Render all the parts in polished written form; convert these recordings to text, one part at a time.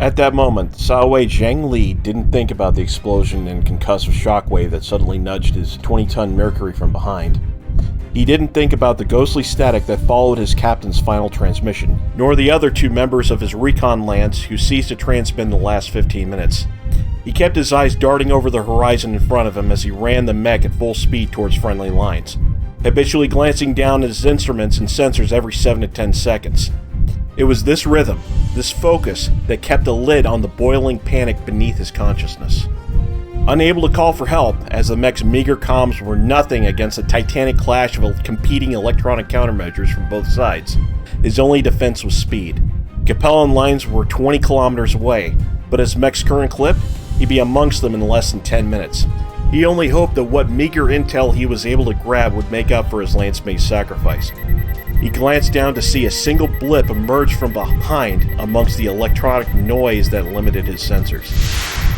At that moment, Saowei Zheng Li didn't think about the explosion and concussive shockwave that suddenly nudged his 20-ton Mercury from behind. He didn't think about the ghostly static that followed his captain's final transmission, nor the other two members of his recon lance who ceased to transmit in the last 15 minutes. He kept his eyes darting over the horizon in front of him as he ran the mech at full speed towards friendly lines, habitually glancing down at his instruments and sensors every 7 to 10 seconds. It was this rhythm, this focus, that kept a lid on the boiling panic beneath his consciousness. Unable to call for help, as the mech's meager comms were nothing against the titanic clash of competing electronic countermeasures from both sides, his only defense was speed. Capellan lines were 20 kilometers away, but his mech's current clip, he'd be amongst them in less than 10 minutes. He only hoped that what meager intel he was able to grab would make up for his lance-mate's sacrifice. He glanced down to see a single blip emerge from behind amongst the electronic noise that limited his sensors.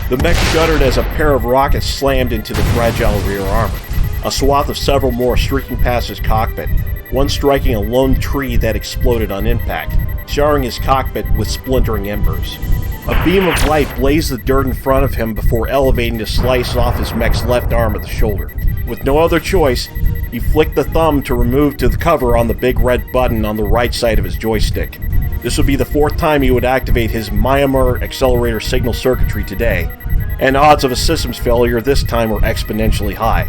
The mech shuddered as a pair of rockets slammed into the fragile rear armor. A swath of several more streaking past his cockpit, one striking a lone tree that exploded on impact, showering his cockpit with splintering embers. A beam of light blazed the dirt in front of him before elevating to slice off his mech's left arm at the shoulder. With no other choice, he flicked the thumb to remove the cover on the big red button on the right side of his joystick. This would be the 4th time he would activate his Myanmar accelerator signal circuitry today, and odds of a systems failure this time were exponentially high.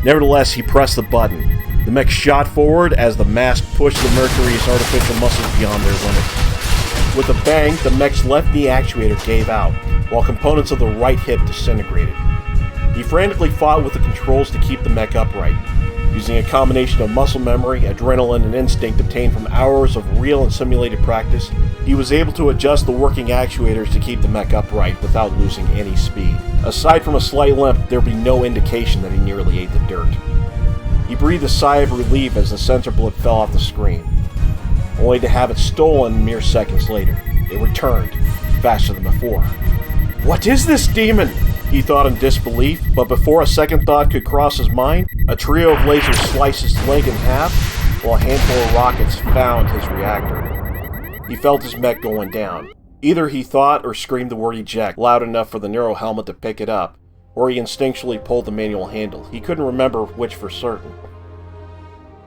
Nevertheless, he pressed the button. The mech shot forward as the mask pushed the Mercury's artificial muscles beyond their limit. With a bang, the mech's left knee actuator gave out, while components of the right hip disintegrated. He frantically fought with the controls to keep the mech upright. Using a combination of muscle memory, adrenaline, and instinct obtained from hours of real and simulated practice, he was able to adjust the working actuators to keep the mech upright without losing any speed. Aside from a slight limp, there would be no indication that he nearly ate the dirt. He breathed a sigh of relief as the sensor blip fell off the screen, only to have it stolen mere seconds later. It returned, faster than before. "What is this demon?" he thought in disbelief, but before a second thought could cross his mind, a trio of lasers sliced his leg in half, while a handful of rockets found his reactor. He felt his mech going down. Either he thought or screamed the word eject loud enough for the Neuro helmet to pick it up, or he instinctually pulled the manual handle. He couldn't remember which for certain.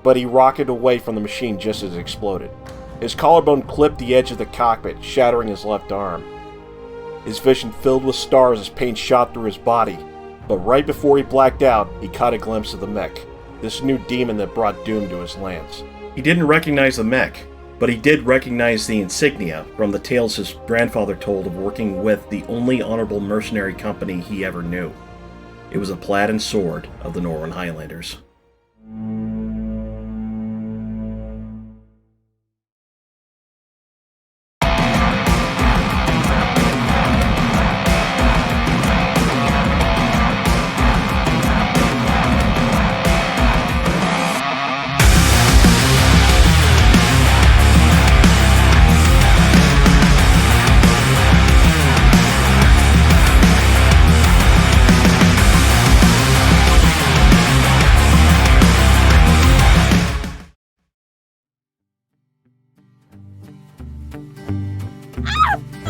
But he rocketed away from the machine just as it exploded. His collarbone clipped the edge of the cockpit, shattering his left arm. His vision filled with stars as pain shot through his body, but right before he blacked out, he caught a glimpse of the mech, this new demon that brought doom to his lance. He didn't recognize the mech, but he did recognize the insignia from the tales his grandfather told of working with the only honorable mercenary company he ever knew. It was a plaid and sword of the Northwind Highlanders.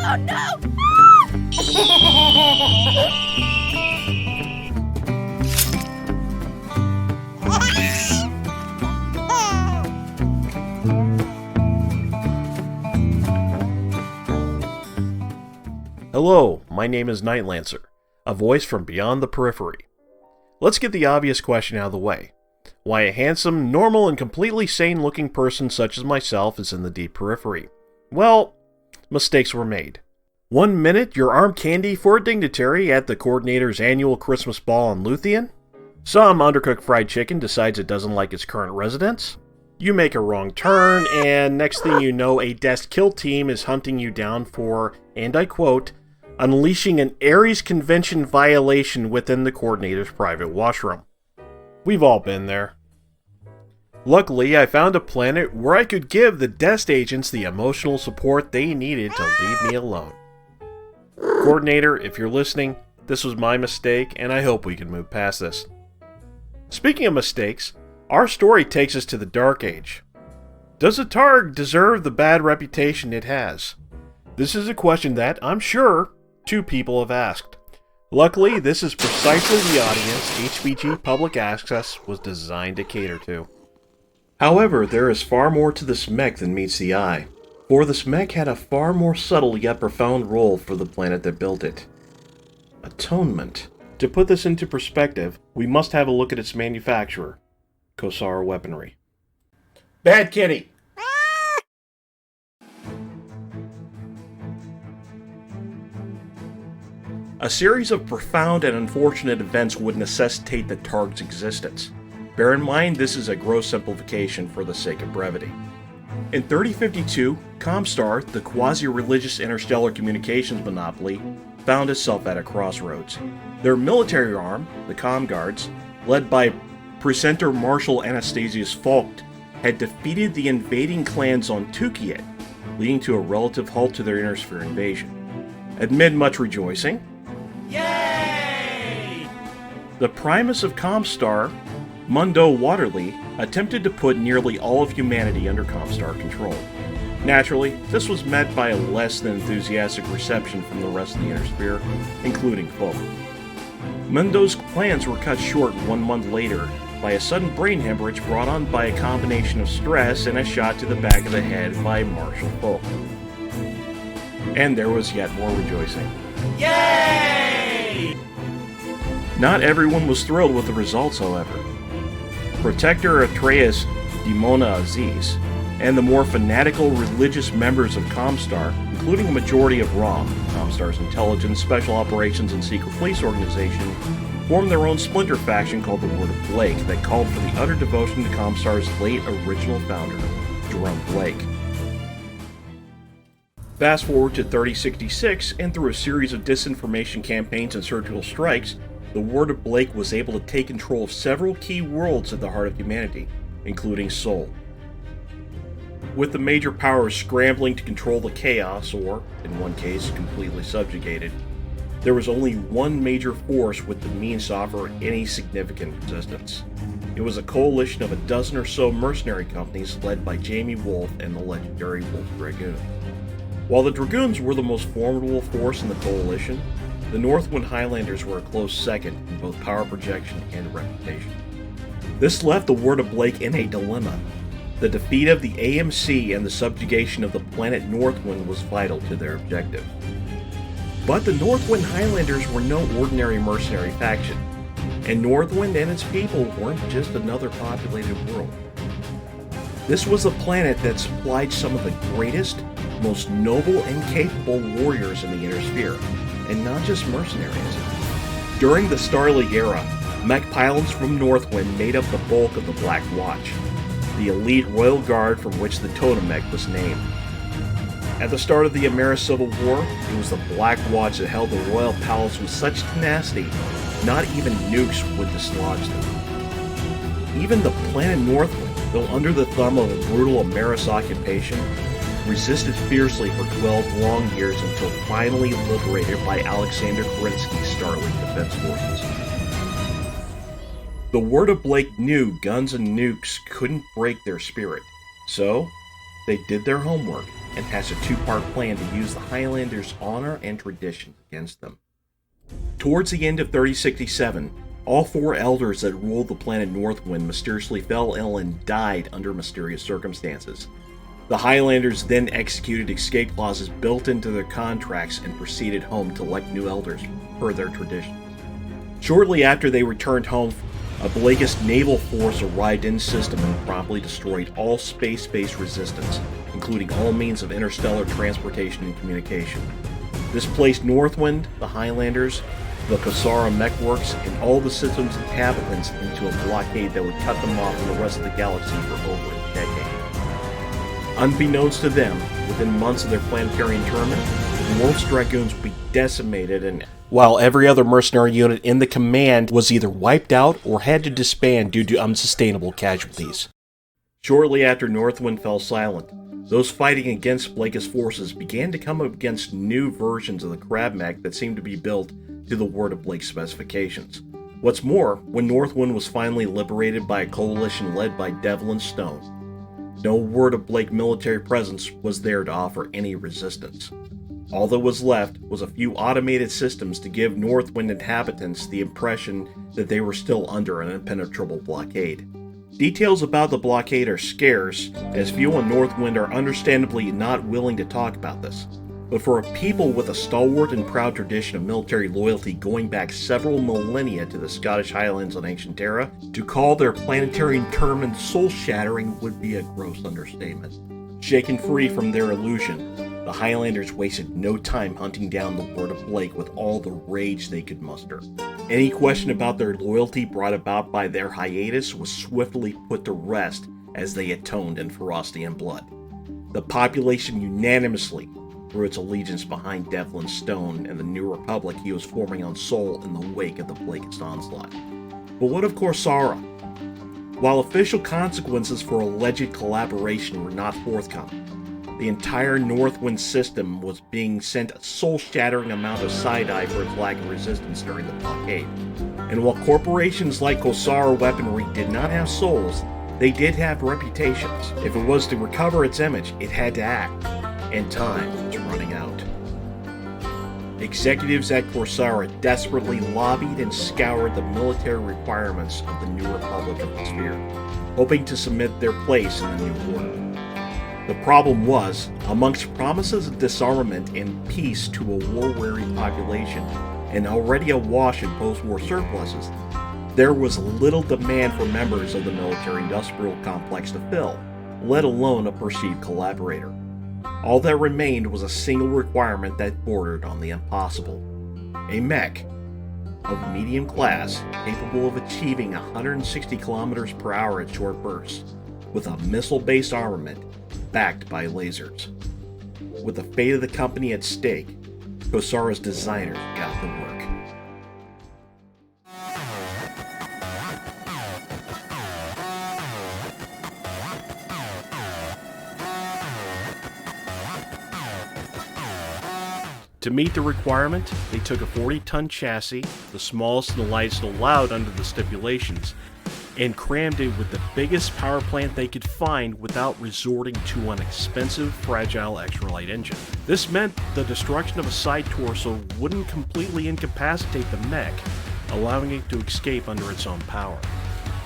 Oh no! Hello, my name is Nightlancer, a voice from beyond the periphery. Let's get the obvious question out of the way. Why a handsome, normal, and completely sane-looking person such as myself is in the deep periphery? Well, mistakes were made. 1 minute, you're arm candy for a dignitary at the coordinator's annual Christmas ball on Luthien. Some undercooked fried chicken decides it doesn't like its current residents. You make a wrong turn, and next thing you know, a desk kill team is hunting you down for, and I quote, unleashing an Ares convention violation within the coordinator's private washroom. We've all been there. Luckily, I found a planet where I could give the desk agents the emotional support they needed to leave me alone. Coordinator, if you're listening, this was my mistake, and I hope we can move past this. Speaking of mistakes, our story takes us to the Dark Age. Does the Targ deserve the bad reputation it has? This is a question that, I'm sure, 2 people have asked. Luckily, this is precisely the audience HBG Public Access was designed to cater to. However, there is far more to this mech than meets the eye, for this mech had a far more subtle yet profound role for the planet that built it. Atonement. To put this into perspective, we must have a look at its manufacturer, ComStar Weaponry. Bad kitty! A series of profound and unfortunate events would necessitate the Targ's existence. Bear in mind this is a gross simplification for the sake of brevity. In 3052, ComStar, the quasi-religious interstellar communications monopoly, found itself at a crossroads. Their military arm, the Com Guards, led by Precentor Marshal Anastasius Vogt, had defeated the invading clans on Tukiet, leading to a relative halt to their Innersphere invasion. Amid much rejoicing, Yay! the Primus of ComStar, Mundo Waterly, attempted to put nearly all of humanity under ComStar control. Naturally, this was met by a less than enthusiastic reception from the rest of the Innersphere, including Vogt. Mundo's plans were cut short 1 month later by a sudden brain hemorrhage brought on by a combination of stress and a shot to the back of the head by Marshal Vogt. And there was yet more rejoicing. Yay! Not everyone was thrilled with the results, however. Protector Atreus Demona Aziz and the more fanatical religious members of ComStar, including a majority of ROM, ComStar's intelligence, special operations, and secret police organization, formed their own splinter faction called the Word of Blake that called for the utter devotion to ComStar's late original founder, Jerome Blake. Fast forward to 3066, and through a series of disinformation campaigns and surgical strikes, the Word of Blake was able to take control of several key worlds at the heart of humanity, including Sol. With the major powers scrambling to control the chaos, or, in one case, completely subjugated, there was only one major force with the means to offer any significant resistance. It was a coalition of a dozen or so mercenary companies led by Jamie Wolf and the legendary Wolf Dragoon. While the Dragoons were the most formidable force in the coalition, the Northwind Highlanders were a close second in both power projection and reputation. This left the Word of Blake in a dilemma. The defeat of the AMC and the subjugation of the planet Northwind was vital to their objective. But the Northwind Highlanders were no ordinary mercenary faction, and Northwind and its people weren't just another populated world. This was a planet that supplied some of the greatest, most noble and capable warriors in the Innersphere, and not just mercenaries. During the Starleague era, mech pilots from Northwind made up the bulk of the Black Watch, the elite royal guard from which the Totem Mech was named. At the start of the Ameris Civil War, it was the Black Watch that held the royal palace with such tenacity, not even nukes would dislodge them. Even the planet Northwind, though under the thumb of a brutal Ameris occupation, resisted fiercely for 12 long years until finally liberated by Alexander Kerensky's Starleague Defense Forces. The Word of Blake knew guns and nukes couldn't break their spirit, so they did their homework and hatched a 2-part plan to use the Highlanders' honor and tradition against them. Towards the end of 3067, all 4 elders that ruled the planet Northwind mysteriously fell ill and died under mysterious circumstances. The Highlanders then executed escape clauses built into their contracts and proceeded home to elect new elders per their traditions. Shortly after they returned home, a Blakist naval force arrived in system and promptly destroyed all space-based resistance, including all means of interstellar transportation and communication. This placed Northwind, the Highlanders, the Kosara Mechworks, and all the system's inhabitants into a blockade that would cut them off from the rest of the galaxy for over a decade. Unbeknownst to them, within months of their planetary interment, the Wolf's Dragoons would be decimated, and while every other mercenary unit in the command was either wiped out or had to disband due to unsustainable casualties. Shortly after Northwind fell silent, those fighting against Blakist forces began to come up against new versions of the Crab Mech that seemed to be built to the Word of Blake specifications. What's more, when Northwind was finally liberated by a coalition led by Devlin Stone, no Word of Blake military presence was there to offer any resistance. All that was left was a few automated systems to give Northwind inhabitants the impression that they were still under an impenetrable blockade. Details about the blockade are scarce, as few on Northwind are understandably not willing to talk about this. But for a people with a stalwart and proud tradition of military loyalty going back several millennia to the Scottish Highlands on ancient Terra, to call their planetary interment soul-shattering would be a gross understatement. Shaken free from their illusion, the Highlanders wasted no time hunting down the Lord of Blake with all the rage they could muster. Any question about their loyalty brought about by their hiatus was swiftly put to rest as they atoned in ferocity and blood. The population unanimously threw its allegiance behind Devlin Stone and the new republic he was forming on Sol in the wake of the Blakist onslaught. But what of Corsara? While official consequences for alleged collaboration were not forthcoming, the entire Northwind system was being sent a soul-shattering amount of side-eye for its lack of resistance during the blockade. And while corporations like Corsara Weaponry did not have souls, they did have reputations. If it was to recover its image, it had to act, and time was running out. Executives at Corsara desperately lobbied and scoured the military requirements of the new Republic of the Sphere, hoping to cement their place in the new order. The problem was, amongst promises of disarmament and peace to a war-weary population, and already awash in post-war surpluses, there was little demand for members of the military-industrial complex to fill, let alone a perceived collaborator. All that remained was a single requirement that bordered on the impossible: a mech of medium class capable of achieving 160 kilometers per hour at short bursts, with a missile-based armament backed by lasers. With the fate of the company at stake, Corsara's designers got to work. To meet the requirement, they took a 40-ton chassis, the smallest and the lightest allowed under the stipulations, and crammed it with the biggest power plant they could find without resorting to an expensive, fragile extralight engine. This meant the destruction of a side torso wouldn't completely incapacitate the mech, allowing it to escape under its own power.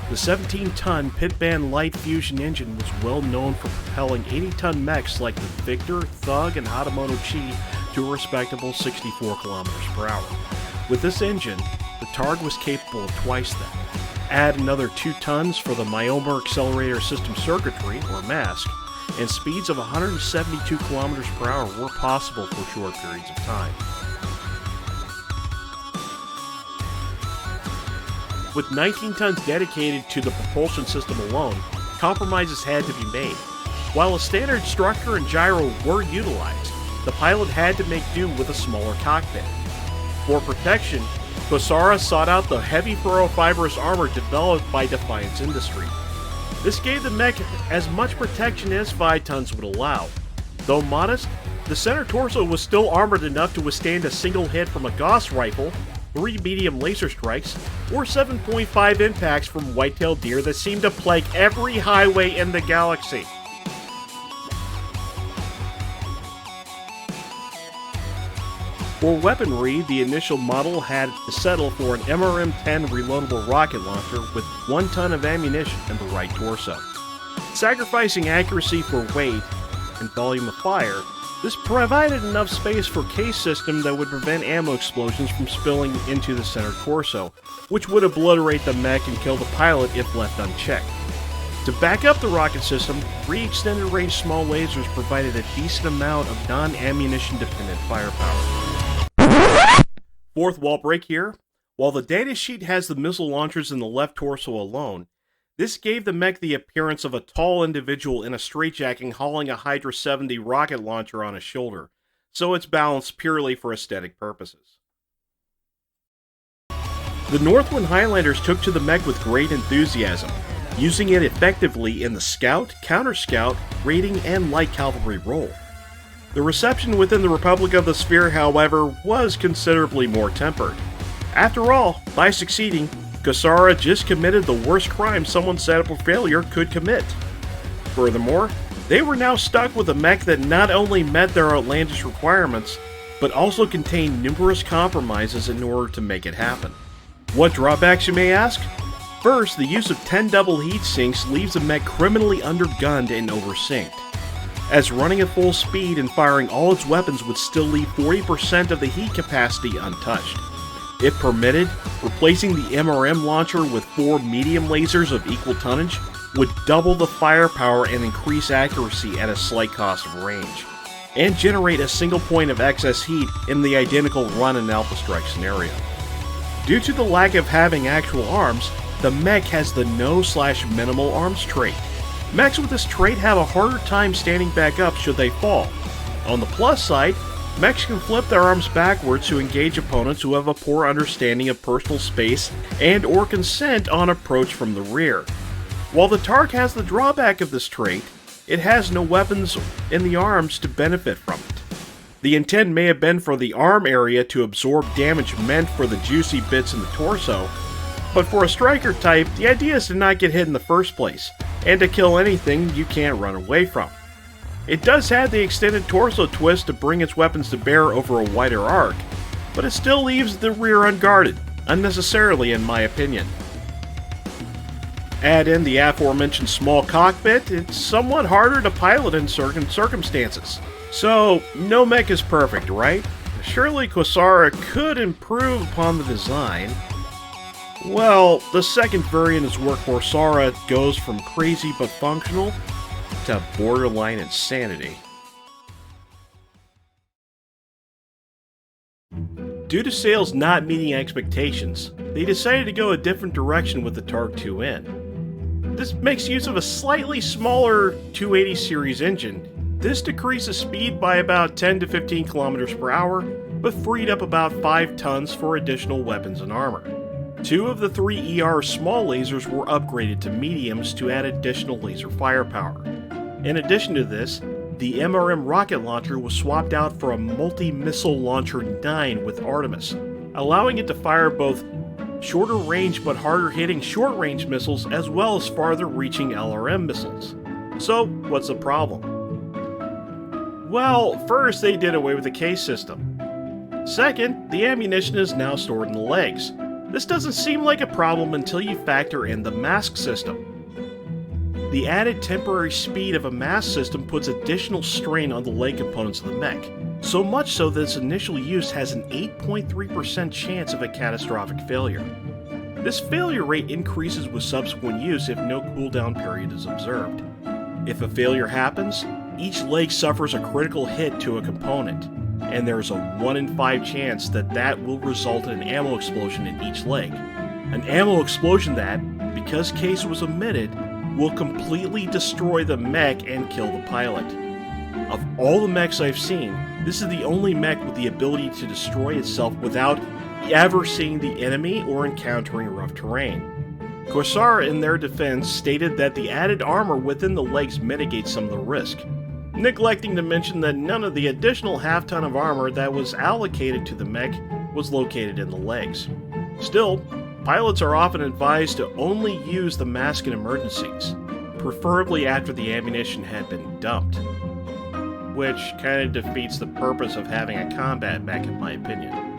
The 17-ton pit-band light fusion engine was well known for propelling 80-ton mechs like the Victor, Thug, and Hatamono Chi to a respectable 64 kilometers per hour. With this engine, the Targ was capable of twice that. Add another 2 tons for the Myomer Accelerator System Circuitry, or MASC, and speeds of 172 kilometers per hour were possible for short periods of time. With 19 tons dedicated to the propulsion system alone, compromises had to be made. While a standard structure and gyro were utilized, the pilot had to make do with a smaller cockpit. For protection, Corsara sought out the heavy ferrofibrous armor developed by Defiance Industry. This gave the mech as much protection as 5 tons would allow. Though modest, the center torso was still armored enough to withstand a single hit from a Gauss rifle, 3 medium laser strikes, or 7.5 impacts from white-tailed deer that seemed to plague every highway in the galaxy. For weaponry, the initial model had to settle for an MRM-10 reloadable rocket launcher with 1 ton of ammunition in the right torso. Sacrificing accuracy for weight and volume of fire, this provided enough space for case system that would prevent ammo explosions from spilling into the center torso, which would obliterate the mech and kill the pilot if left unchecked. To back up the rocket system, 3 extended range small lasers provided a decent amount of non-ammunition dependent firepower. Fourth wall break here. While the datasheet has the missile launchers in the left torso alone, this gave the mech the appearance of a tall individual in a straitjacket hauling a Hydra 70 rocket launcher on his shoulder, so it's balanced purely for aesthetic purposes. The Northwind Highlanders took to the mech with great enthusiasm, using it effectively in the Scout, Counter-Scout, Raiding, and Light Cavalry role. The reception within the Republic of the Sphere, however, was considerably more tempered. After all, by succeeding, Corsara just committed the worst crime someone set up for failure could commit. Furthermore, they were now stuck with a mech that not only met their outlandish requirements, but also contain numerous compromises in order to make it happen. What drawbacks, you may ask? First, the use of 10 double heat sinks leaves the mech criminally undergunned and oversynced, as running at full speed and firing all its weapons would still leave 40% of the heat capacity untouched. If permitted, replacing the MRM launcher with 4 medium lasers of equal tonnage would double the firepower and increase accuracy at a slight cost of range, and generate a single point of excess heat in the identical run and Alpha Strike scenario. Due to the lack of having actual arms, the mech has the no/minimal arms trait. Mechs with this trait have a harder time standing back up should they fall. On the plus side, mechs can flip their arms backwards to engage opponents who have a poor understanding of personal space and or consent on approach from the rear. While the Targ has the drawback of this trait, it has no weapons in the arms to benefit from it. The intent may have been for the arm area to absorb damage meant for the juicy bits in the torso, but for a striker type, the idea is to not get hit in the first place, and to kill anything you can't run away from. It does have the extended torso twist to bring its weapons to bear over a wider arc, but it still leaves the rear unguarded, unnecessarily in my opinion. Add in the aforementioned small cockpit, it's somewhat harder to pilot in certain circumstances. So, no mech is perfect, right? Surely ComStar could improve upon the design. Well, the second variant is where ComStar goes from crazy but functional to borderline insanity. Due to sales not meeting expectations, they decided to go a different direction with the Targ 2N. This makes use of a slightly smaller 280 series engine. This decreases speed by about 10 to 15 kilometers per hour, but freed up about 5 tons for additional weapons and armor. 2 of the 3 ER small lasers were upgraded to mediums to add additional laser firepower. In addition to this, the MRM rocket launcher was swapped out for a multi-missile launcher 9 with Artemis, allowing it to fire both shorter range but harder hitting short range missiles as well as farther reaching LRM missiles. So, what's the problem? Well, first they did away with the case system. Second, the ammunition is now stored in the legs. This doesn't seem like a problem until you factor in the mask system. The added temporary speed of a mask system puts additional strain on the leg components of the mech, so much so that its initial use has an 8.3% chance of a catastrophic failure. This failure rate increases with subsequent use if no cooldown period is observed. If a failure happens, each leg suffers a critical hit to a component, and there is a 1 in 5 chance that will result in an ammo explosion in each leg. An ammo explosion that, because case was omitted, will completely destroy the mech and kill the pilot. Of all the mechs I've seen, this is the only mech with the ability to destroy itself without ever seeing the enemy or encountering rough terrain. ComStar, in their defense, stated that the added armor within the legs mitigates some of the risk, neglecting to mention that none of the additional half-ton of armor that was allocated to the mech was located in the legs. Still, pilots are often advised to only use the mask in emergencies, preferably after the ammunition had been dumped, which kind of defeats the purpose of having a combat mech in my opinion.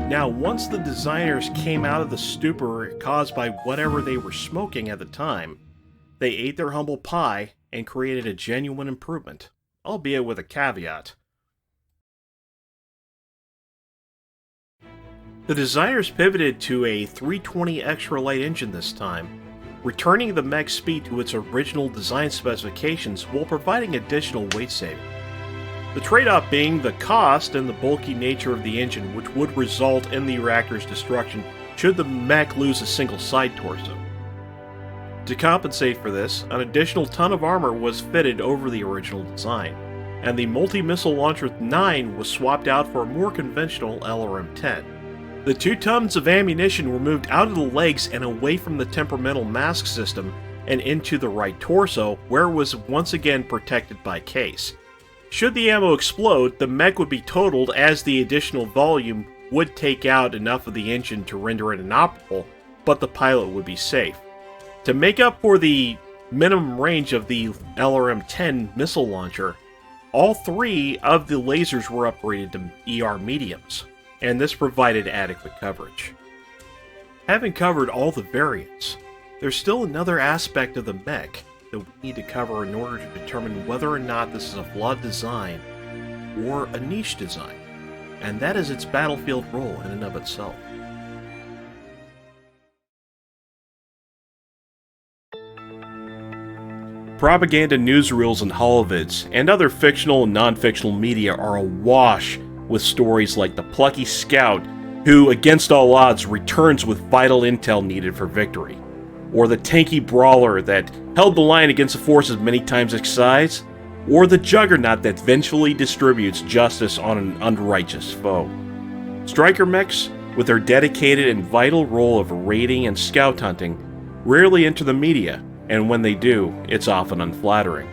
Now, once the designers came out of the stupor caused by whatever they were smoking at the time, they ate their humble pie and created a genuine improvement, albeit with a caveat. The designers pivoted to a 320 extra light engine this time, returning the mech's speed to its original design specifications while providing additional weight saving. The trade-off being the cost and the bulky nature of the engine, which would result in the reactor's destruction should the mech lose a single side torso. To compensate for this, an additional ton of armor was fitted over the original design, and the multi-missile launcher 9 was swapped out for a more conventional LRM-10. The 2 tons of ammunition were moved out of the legs and away from the temperamental mask system and into the right torso, where it was once again protected by case. Should the ammo explode, the mech would be totaled as the additional volume would take out enough of the engine to render it inoperable, but the pilot would be safe. To make up for the minimum range of the LRM-10 missile launcher, All 3 of the lasers were upgraded to ER mediums, and this provided adequate coverage. Having covered all the variants, there's still another aspect of the mech that we need to cover in order to determine whether or not this is a flawed design or a niche design, and that is its battlefield role in and of itself. Propaganda newsreels and holovids, and other fictional and non-fictional media are awash with stories like the plucky scout who, against all odds, returns with vital intel needed for victory, or the tanky brawler that held the line against the forces many times its size, or the juggernaut that vengefully distributes justice on an unrighteous foe. Striker mechs, with their dedicated and vital role of raiding and scout hunting, rarely enter the media, and when they do, it's often unflattering.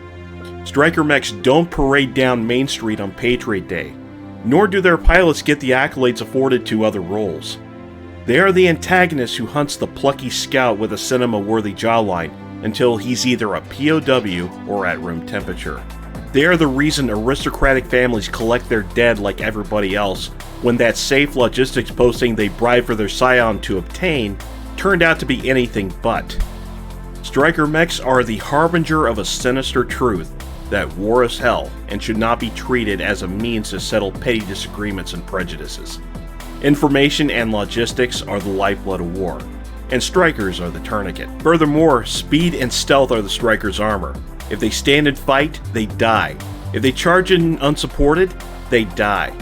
Striker mechs don't parade down Main Street on Patriot Day, nor do their pilots get the accolades afforded to other roles. They are the antagonist who hunts the plucky scout with a cinema-worthy jawline until he's either a POW or at room temperature. They are the reason aristocratic families collect their dead like everybody else when that safe logistics posting they bribed for their scion to obtain turned out to be anything but. Striker mechs are the harbinger of a sinister truth that war is hell and should not be treated as a means to settle petty disagreements and prejudices. Information and logistics are the lifeblood of war, and strikers are the tourniquet. Furthermore, speed and stealth are the striker's armor. If they stand and fight, they die. If they charge in unsupported, they die.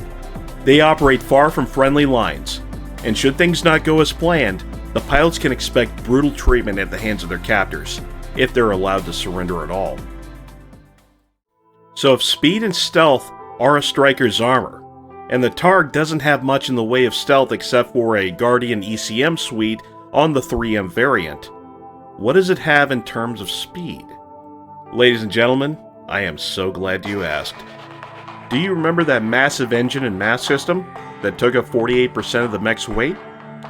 They operate far from friendly lines, and should things not go as planned, the pilots can expect brutal treatment at the hands of their captors, if they're allowed to surrender at all. So if speed and stealth are a striker's armor, and the Targ doesn't have much in the way of stealth except for a Guardian ECM suite on the 3M variant, what does it have in terms of speed? Ladies and gentlemen, I am so glad you asked. Do you remember that massive engine and mass system that took up 48% of the mech's weight?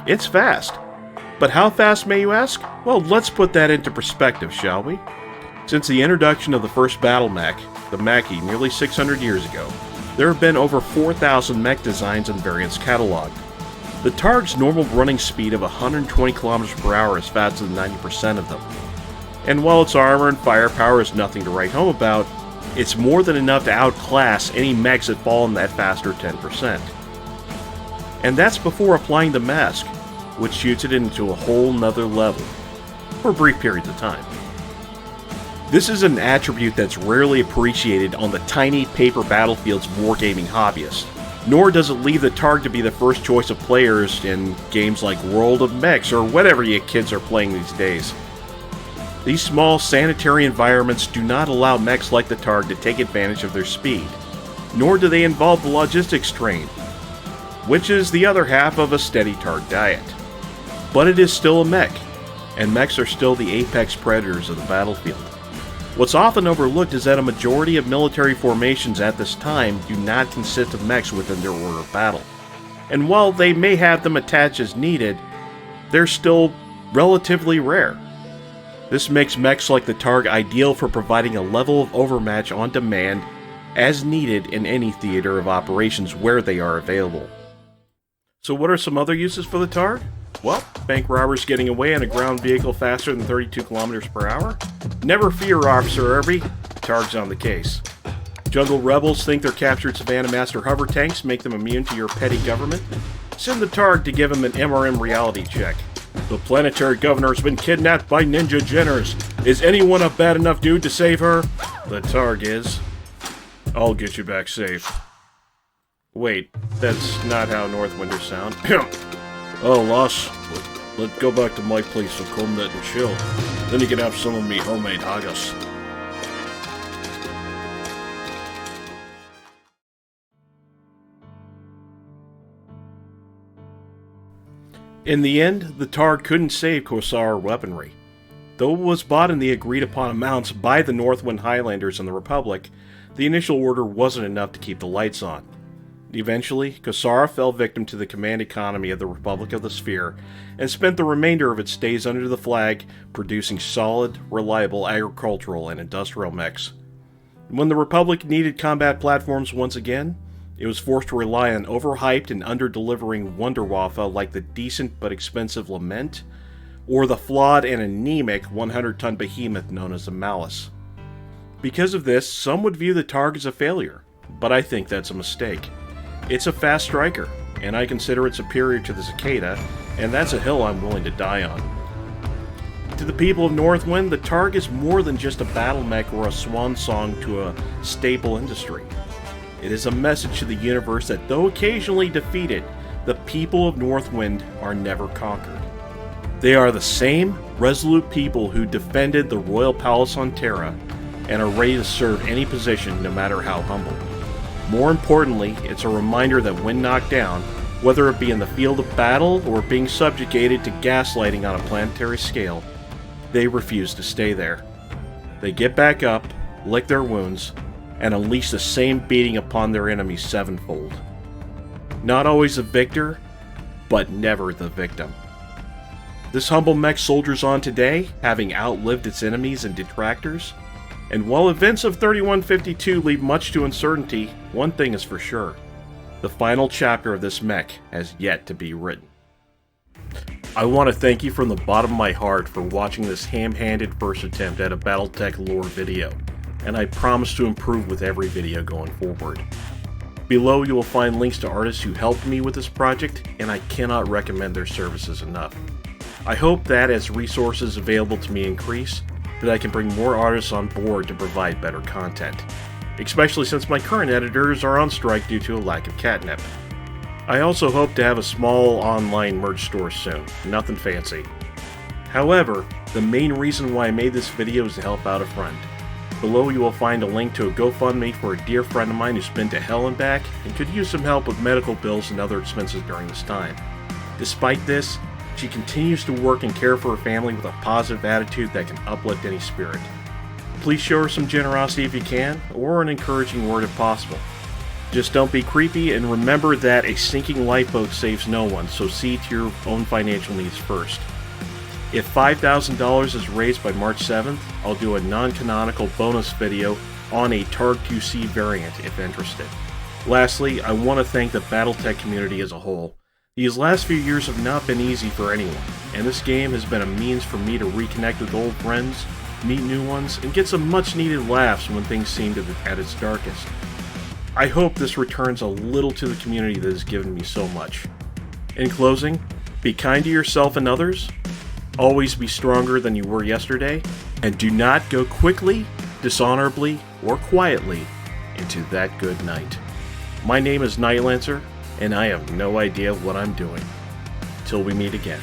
It's fast. But how fast, may you ask? Well, let's put that into perspective, shall we? Since the introduction of the first battle mech, the Mackie, nearly 600 years ago, there have been over 4,000 mech designs and variants cataloged. The Targ's normal running speed of 120 km per hour is faster than 90% of them. And while its armor and firepower is nothing to write home about, it's more than enough to outclass any mechs that fall in that faster 10%. And that's before applying the mask, which shoots it into a whole nother level, for brief periods of time. This is an attribute that's rarely appreciated on the tiny paper battlefields of wargaming hobbyists, nor does it leave the Targ to be the first choice of players in games like World of Mechs or whatever you kids are playing these days. These small sanitary environments do not allow mechs like the Targ to take advantage of their speed, nor do they involve the logistics train, which is the other half of a steady Targ diet. But it is still a mech, and mechs are still the apex predators of the battlefield. What's often overlooked is that a majority of military formations at this time do not consist of mechs within their order of battle. And while they may have them attached as needed, they're still relatively rare. This makes mechs like the Targ ideal for providing a level of overmatch on demand as needed in any theater of operations where they are available. So what are some other uses for the Targ? Well, bank robbers getting away in a ground vehicle faster than 32 kilometers per hour? Never fear, Officer Irby. Targ's on the case. Jungle rebels think their captured Savannah Master hover tanks make them immune to your petty government? Send the Targ to give them an MRM reality check. The planetary governor has been kidnapped by ninja Jenners. Is anyone a bad enough dude to save her? The Targ is. I'll get you back safe. Wait, that's not how Northwinders sound. Oh, Loss, let's go back to my place of Comnet and chill. Then you can have some of me homemade haggis. In the end, the Targ couldn't save ComStar weaponry. Though it was bought in the agreed-upon amounts by the Northwind Highlanders and the Republic, the initial order wasn't enough to keep the lights on. Eventually, ComStar fell victim to the command economy of the Republic of the Sphere and spent the remainder of its days under the flag producing solid, reliable agricultural and industrial mechs. When the Republic needed combat platforms once again, it was forced to rely on overhyped and under-delivering Wunderwaffe like the decent but expensive Lament, or the flawed and anemic 100-ton behemoth known as the Malice. Because of this, some would view the Targ as a failure, but I think that's a mistake. It's a fast striker, and I consider it superior to the Cicada, and that's a hill I'm willing to die on. To the people of Northwind, the Targ is more than just a battle mech or a swan song to a staple industry. It is a message to the universe that though occasionally defeated, the people of Northwind are never conquered. They are the same resolute people who defended the royal palace on Terra and are ready to serve any position no matter how humble. More importantly, it's a reminder that when knocked down, whether it be in the field of battle or being subjugated to gaslighting on a planetary scale, they refuse to stay there. They get back up, lick their wounds, and unleash the same beating upon their enemies sevenfold. Not always the victor, but never the victim. This humble mech soldiers on today, having outlived its enemies and detractors. And while events of 3152 leave much to uncertainty, one thing is for sure. The final chapter of this mech has yet to be written. I want to thank you from the bottom of my heart for watching this ham-handed first attempt at a Battletech lore video, and I promise to improve with every video going forward. Below you will find links to artists who helped me with this project, and I cannot recommend their services enough. I hope that as resources available to me increase, that I can bring more artists on board to provide better content, especially since my current editors are on strike due to a lack of catnip. I also hope to have a small online merch store soon, nothing fancy. However, the main reason why I made this video is to help out a friend. Below you will find a link to a GoFundMe for a dear friend of mine who's been to hell and back and could use some help with medical bills and other expenses during this time. Despite this, she continues to work and care for her family with a positive attitude that can uplift any spirit. Please show her some generosity if you can, or an encouraging word if possible. Just don't be creepy, and remember that a sinking lifeboat saves no one, so see to your own financial needs first. If $5,000 is raised by March 7th, I'll do a non-canonical bonus video on a Targ 2C variant if interested. Lastly, I want to thank the Battletech community as a whole. These last few years have not been easy for anyone, and this game has been a means for me to reconnect with old friends, meet new ones, and get some much needed laughs when things seemed at its darkest. I hope this returns a little to the community that has given me so much. In closing, be kind to yourself and others, always be stronger than you were yesterday, and do not go quickly, dishonorably, or quietly into that good night. My name is Nightlancer, and I have no idea what I'm doing. Till we meet again.